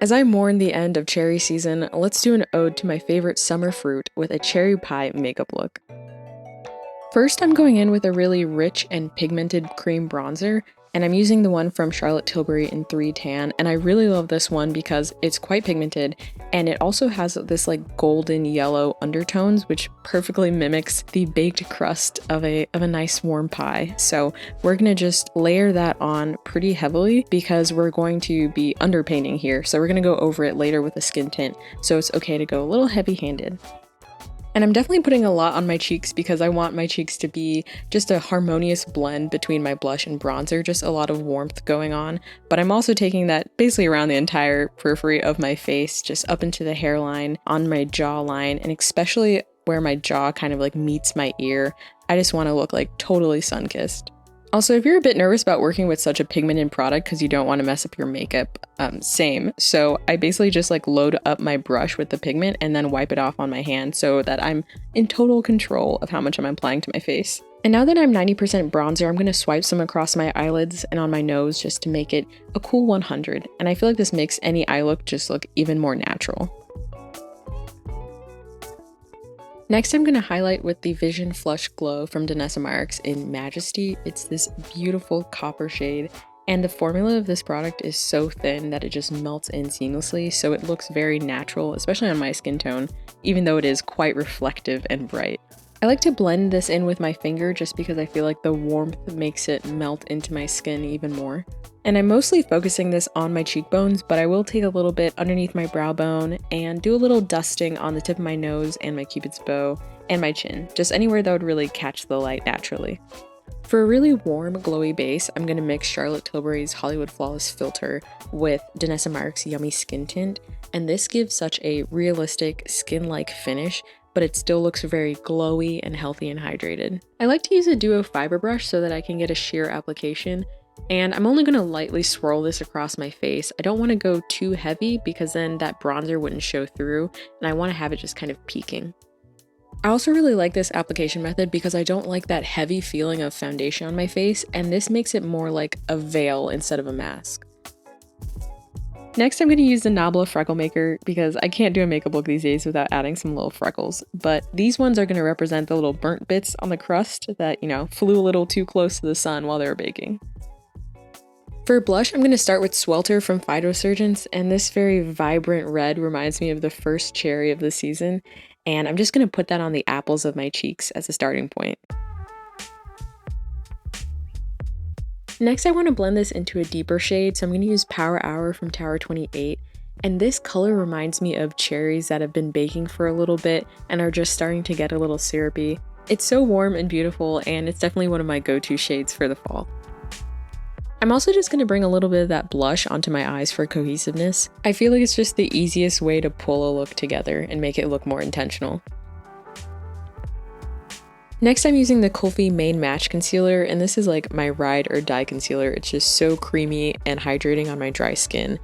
As I mourn the end of cherry season, let's do an ode to my favorite summer fruit with a cherry pie makeup look. First, I'm going in with a really rich and pigmented cream bronzer, and I'm using the one from Charlotte Tilbury in 3 Tan, and I really love this one because it's quite pigmented, and it also has this like golden yellow undertones, which perfectly mimics the baked crust of a nice warm pie. So we're gonna just layer that on pretty heavily because we're going to be underpainting here, so we're gonna go over it later with a skin tint, so it's okay to go a little heavy-handed. And I'm definitely putting a lot on my cheeks because I want my cheeks to be just a harmonious blend between my blush and bronzer, just a lot of warmth going on. But I'm also taking that basically around the entire periphery of my face, just up into the hairline, on my jawline, and especially where my jaw kind of like meets my ear. I just want to look like totally sun-kissed. Also, if you're a bit nervous about working with such a pigmented product because you don't want to mess up your makeup, same. So I basically just like load up my brush with the pigment and then wipe it off on my hand so that I'm in total control of how much I'm applying to my face. And now that I'm 90% bronzer, I'm going to swipe some across my eyelids and on my nose just to make it a cool 100. And I feel like this makes any eye look just look even more natural. Next, I'm going to highlight with the Vision Flush Glow from Danessa Myricks in Majesty. It's this beautiful copper shade, and the formula of this product is so thin that it just melts in seamlessly, so it looks very natural, especially on my skin tone, even though it is quite reflective and bright. I like to blend this in with my finger just because I feel like the warmth makes it melt into my skin even more. And I'm mostly focusing this on my cheekbones, but I will take a little bit underneath my brow bone and do a little dusting on the tip of my nose and my cupid's bow and my chin, just anywhere that would really catch the light naturally. For a really warm, glowy base, I'm going to mix Charlotte Tilbury's Hollywood Flawless Filter with Danessa Myricks Yummy Skin Tint, and this gives such a realistic skin-like finish, but it still looks very glowy and healthy and hydrated. I like to use a duo fiber brush so that I can get a sheer application, and I'm only going to lightly swirl this across my face. I don't want to go too heavy because then that bronzer wouldn't show through, and I want to have it just kind of peeking. I also really like this application method because I don't like that heavy feeling of foundation on my face, and this makes it more like a veil instead of a mask. Next, I'm going to use the Nabla Freckle Maker because I can't do a makeup look these days without adding some little freckles, but these ones are going to represent the little burnt bits on the crust that, flew a little too close to the sun while they were baking. For blush, I'm going to start with Swelter from Phytosurgence, and this very vibrant red reminds me of the first cherry of the season, and I'm just going to put that on the apples of my cheeks as a starting point. Next, I want to blend this into a deeper shade, so I'm going to use Power Hour from Tower 28, and this color reminds me of cherries that have been baking for a little bit and are just starting to get a little syrupy. It's so warm and beautiful, and it's definitely one of my go-to shades for the fall. I'm also just going to bring a little bit of that blush onto my eyes for cohesiveness. I feel like it's just the easiest way to pull a look together and make it look more intentional. Next, I'm using the Kulfi Main Match Concealer, and this is like my ride or die concealer. It's just so creamy and hydrating on my dry skin,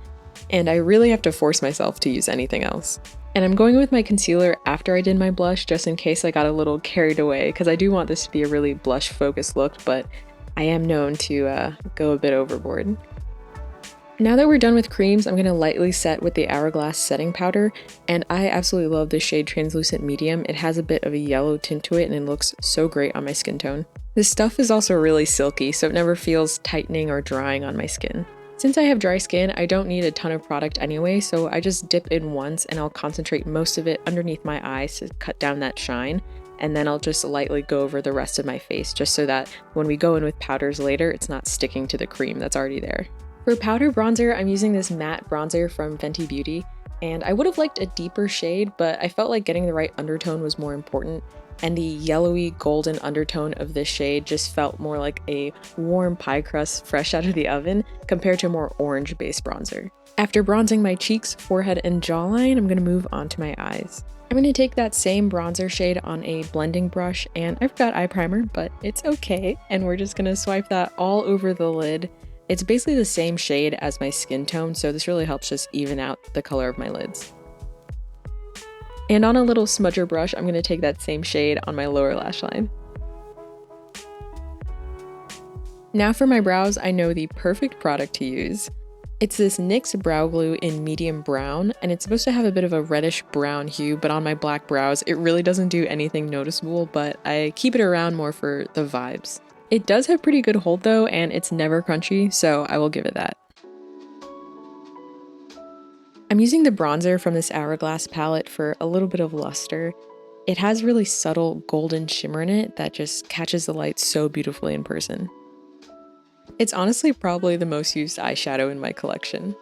and I really have to force myself to use anything else. And I'm going with my concealer after I did my blush just in case I got a little carried away, because I do want this to be a really blush focused look, but I am known to go a bit overboard. Now that we're done with creams, I'm going to lightly set with the Hourglass setting powder, and I absolutely love the shade Translucent Medium. It has a bit of a yellow tint to it and it looks so great on my skin tone. This stuff is also really silky, so it never feels tightening or drying on my skin. Since I have dry skin, I don't need a ton of product anyway, so I just dip in once and I'll concentrate most of it underneath my eyes to cut down that shine, and then I'll just lightly go over the rest of my face just so that when we go in with powders later, it's not sticking to the cream that's already there. For powder bronzer, I'm using this matte bronzer from Fenty Beauty, and I would have liked a deeper shade, but I felt like getting the right undertone was more important, and the yellowy golden undertone of this shade just felt more like a warm pie crust fresh out of the oven compared to a more orange based bronzer. After bronzing my cheeks, forehead, and jawline, I'm going to move on to my eyes. I'm going to take that same bronzer shade on a blending brush, and I forgot eye primer, but it's okay, and we're just going to swipe that all over the lid. It's basically the same shade as my skin tone, so this really helps just even out the color of my lids. And on a little smudger brush, I'm going to take that same shade on my lower lash line. Now for my brows, I know the perfect product to use. It's this NYX brow glue in medium brown, and it's supposed to have a bit of a reddish brown hue, but on my black brows, it really doesn't do anything noticeable, but I keep it around more for the vibes. It does have pretty good hold though, and it's never crunchy, so I will give it that. I'm using the bronzer from this Hourglass palette for a little bit of luster. It has really subtle golden shimmer in it that just catches the light so beautifully in person. It's honestly probably the most used eyeshadow in my collection.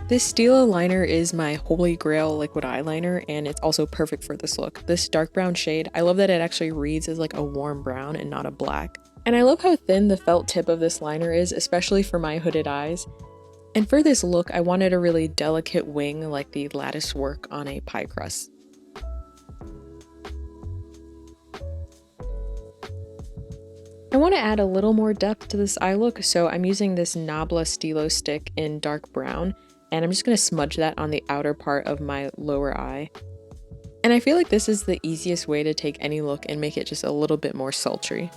This Stila liner is my holy grail liquid eyeliner, and it's also perfect for this look. This dark brown shade, I love that it actually reads as like a warm brown and not a black. And I love how thin the felt tip of this liner is, especially for my hooded eyes. And for this look, I wanted a really delicate wing like the lattice work on a pie crust. I want to add a little more depth to this eye look, so I'm using this Nabla Stilo stick in dark brown, and I'm just going to smudge that on the outer part of my lower eye. And I feel like this is the easiest way to take any look and make it just a little bit more sultry.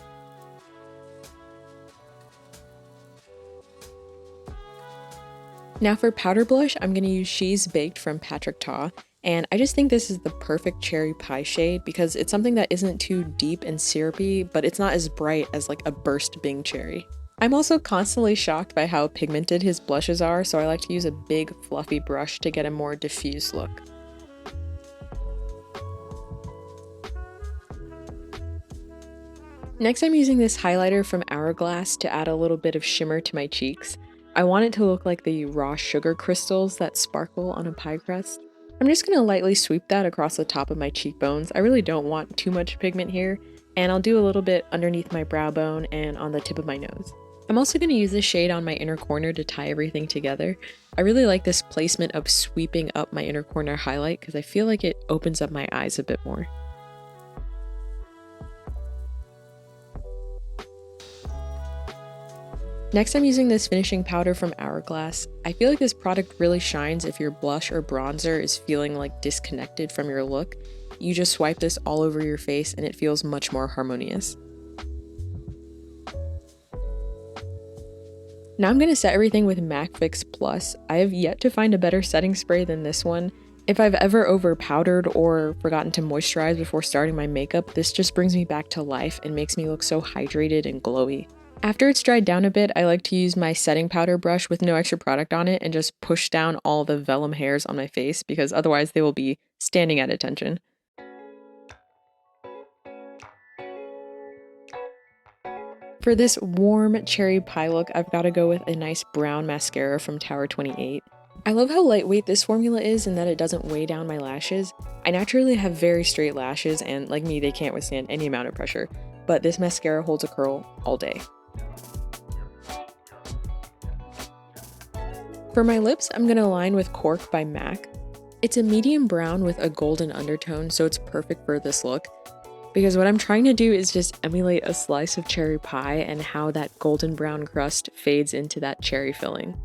Now for powder blush, I'm going to use She's Baked from Patrick Ta. And I just think this is the perfect cherry pie shade because it's something that isn't too deep and syrupy, but it's not as bright as like a burst Bing cherry. I'm also constantly shocked by how pigmented his blushes are, so I like to use a big fluffy brush to get a more diffuse look. Next, I'm using this highlighter from Hourglass to add a little bit of shimmer to my cheeks. I want it to look like the raw sugar crystals that sparkle on a pie crust. I'm just going to lightly sweep that across the top of my cheekbones. I really don't want too much pigment here, and I'll do a little bit underneath my brow bone and on the tip of my nose. I'm also going to use this shade on my inner corner to tie everything together. I really like this placement of sweeping up my inner corner highlight because I feel like it opens up my eyes a bit more. Next, I'm using this finishing powder from Hourglass. I feel like this product really shines if your blush or bronzer is feeling like disconnected from your look. You just swipe this all over your face and it feels much more harmonious. Now I'm going to set everything with MAC Fix Plus. I have yet to find a better setting spray than this one. If I've ever over powdered or forgotten to moisturize before starting my makeup, this just brings me back to life and makes me look so hydrated and glowy. After it's dried down a bit, I like to use my setting powder brush with no extra product on it and just push down all the vellum hairs on my face because otherwise they will be standing at attention. For this warm cherry pie look, I've got to go with a nice brown mascara from Tower 28. I love how lightweight this formula is and that it doesn't weigh down my lashes. I naturally have very straight lashes and like me, they can't withstand any amount of pressure, but this mascara holds a curl all day. For my lips, I'm going to line with Cork by MAC. It's a medium brown with a golden undertone, so it's perfect for this look. Because what I'm trying to do is just emulate a slice of cherry pie and how that golden brown crust fades into that cherry filling.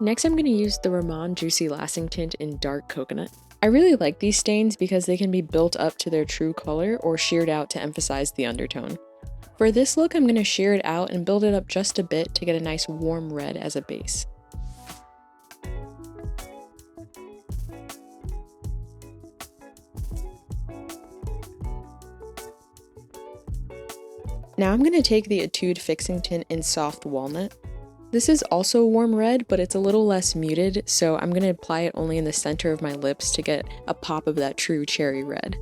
Next, I'm going to use the Ramon Juicy Lasting Tint in Dark Coconut. I really like these stains because they can be built up to their true color or sheared out to emphasize the undertone. For this look, I'm going to shear it out and build it up just a bit to get a nice warm red as a base. Now I'm going to take the Etude Fixing Tint in Soft Walnut. This is also warm red, but it's a little less muted, so I'm going to apply it only in the center of my lips to get a pop of that true cherry red.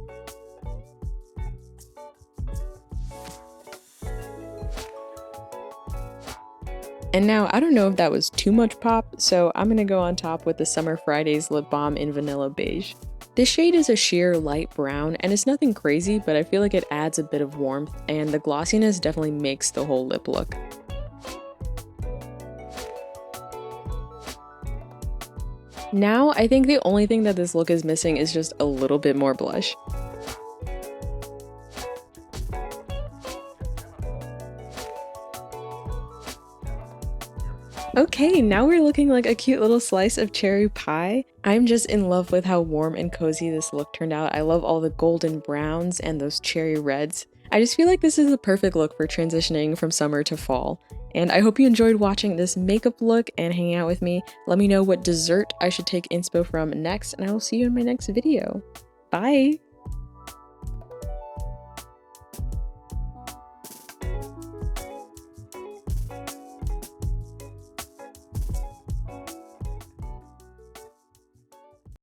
And now, I don't know if that was too much pop, so I'm going to go on top with the Summer Fridays Lip Balm in Vanilla Beige. This shade is a sheer light brown, and it's nothing crazy, but I feel like it adds a bit of warmth, and the glossiness definitely makes the whole lip look. Now, I think the only thing that this look is missing is just a little bit more blush. Okay, now we're looking like a cute little slice of cherry pie. I'm just in love with how warm and cozy this look turned out. I love all the golden browns and those cherry reds. I just feel like this is the perfect look for transitioning from summer to fall. And I hope you enjoyed watching this makeup look and hanging out with me. Let me know what dessert I should take inspo from next, and I will see you in my next video. Bye!